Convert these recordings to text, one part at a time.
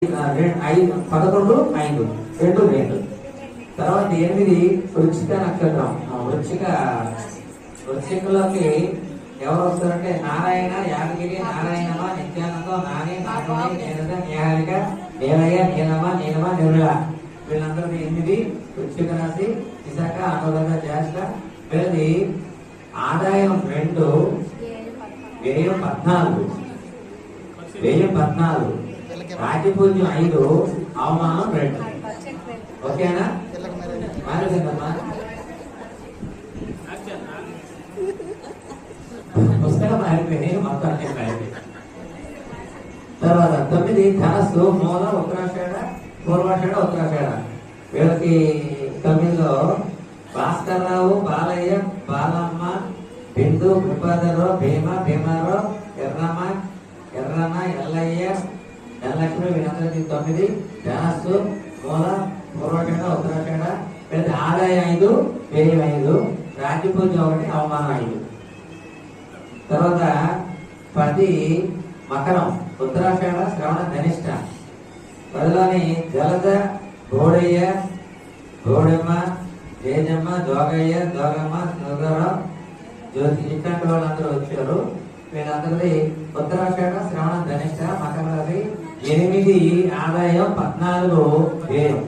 11 5 2 2 తర్వాత 8 వృచ్చిక నక్షత్రం. వృచ్చికలోకి ఎవరు వస్తారంటే నారాయణ, యాదగిరి, నారాయణమ, నిత్యానందం, నాని, నాగమణి, నేనద, నిహారిక, నీలయ్య, నీలమ్మ, నీలమ, నిర్మల, వీళ్ళందరూ 8 వృచ్చిక రాశి. విశాఖ, అనురాధ, జ్యేష్ఠ. వీళ్ళది ఆదాయం 2, వ్యయం 14, రాజ్యపూజ్యం 5, అవమానం 2. ఓకేనా? మారిందమ్మా పుస్తకం మారిపోయి మొత్తం మారిపోయి. తర్వాత 9 ధనస్సు, మూల, ఉత్తరాషాఢ, పూర్వాషాఢ, ఉత్తరాషాఢ. వీళ్ళకి 9లో భాస్కర్రావు, బాలయ్య, బాలమ్మ, బిందు, కృపాధరరావు, భీమ, భీమారావు, ఎర్రమ్మ, ఎల్లయ్య, ధనలక్ష్మి. వీళ్ళందరికీ 9 ధనస్సు, మూల, పూర్వాషాఢ, ఉత్తరాషాఢ. వీళ్ళ ఆదాయం 5, వ్యయం 5, రాజ్యపూజ్యం 1, అవమానం 5. తర్వాత 10 మకరం, ఉత్తరాషాఢ, శ్రవణ, ధనిష్ట. 10లోని జలద, గోడయ్య, గోడమ్మ, జేజమ్మ, జోగయ్య, జోగమ్మ, సుగరావు, జ్యోతి. ఇట్లాంటి వాళ్ళందరూ వచ్చారు. వీళ్ళందరిది ఉత్తరాషాఢ, శ్రవణ, ధనిష్ట, మకర రాశి. 8 ఆదాయం, 14 వ్యయం.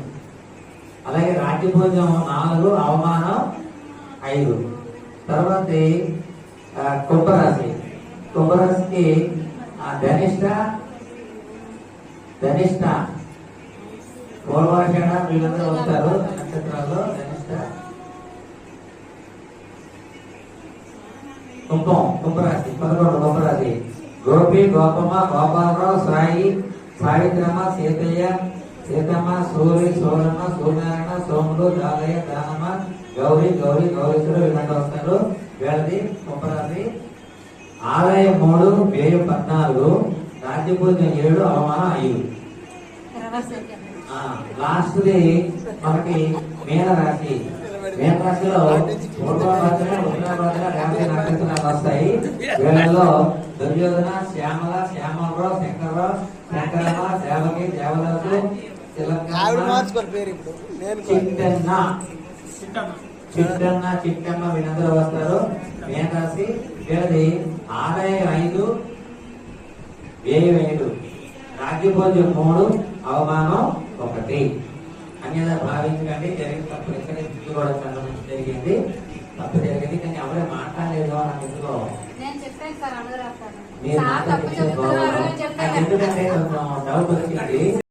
అలాగే రాజ్యపూజ్యం 4, అవమానం 5. తర్వాత కుంభరాశి. కుంభరాశికి ధనిష్ట, పూర్వాషాఢ వీళ్ళందరూ వస్తారు నక్షత్రాల్లో. ధనిష్ట, కుంభరాశి 11 కుంభరాశి. గోపి, గోపమ్మ, గోపాలరావు, సాయి, సావిత్రమ్మ, సీతమ్మ, సూరి, సోరమ్మ, సూర్యనారాయణ, సోముడు, జాలయ్య, దానమ్మ, గౌరీ, గౌరీశ్వరు వీళ్ళంతా వస్తారు. వీళ్ళది కుంభరాశి. ఆదాయం 3, వ్యయం 14, రాజ్యపూజ్యం 7, అవమానం 5. లాస్ట్ది మనకి మీనరాశి. మీనరాశిలో పూర్వభద్ర, ఉత్తరభద్ర, రేవతి నక్షత్రాలు వస్తాయి. వీళ్ళలో దుర్యోధన, శ్యామలరావు, శంకరరావు, శంకరమ్మ, దేవకి, దేవదాసు, చిట్టమ్మ వీళ్ళందరూ వస్తారు. మీనరాశి. వీళ్ళది ఆదాయం 5, వ్యయం 5, రాజ్యపూజ్యం 3, అవమానం 1. అన్యదా భావించకండి. జరిగిన తప్పు ఇక్కడ కూడా జరిగింది. తప్పు జరిగింది కానీ ఎవరే మాట్లాడలేదు. నాకు ఎందుకో మీరు ఎందుకంటే కొంచెం డౌట్ వచ్చింది.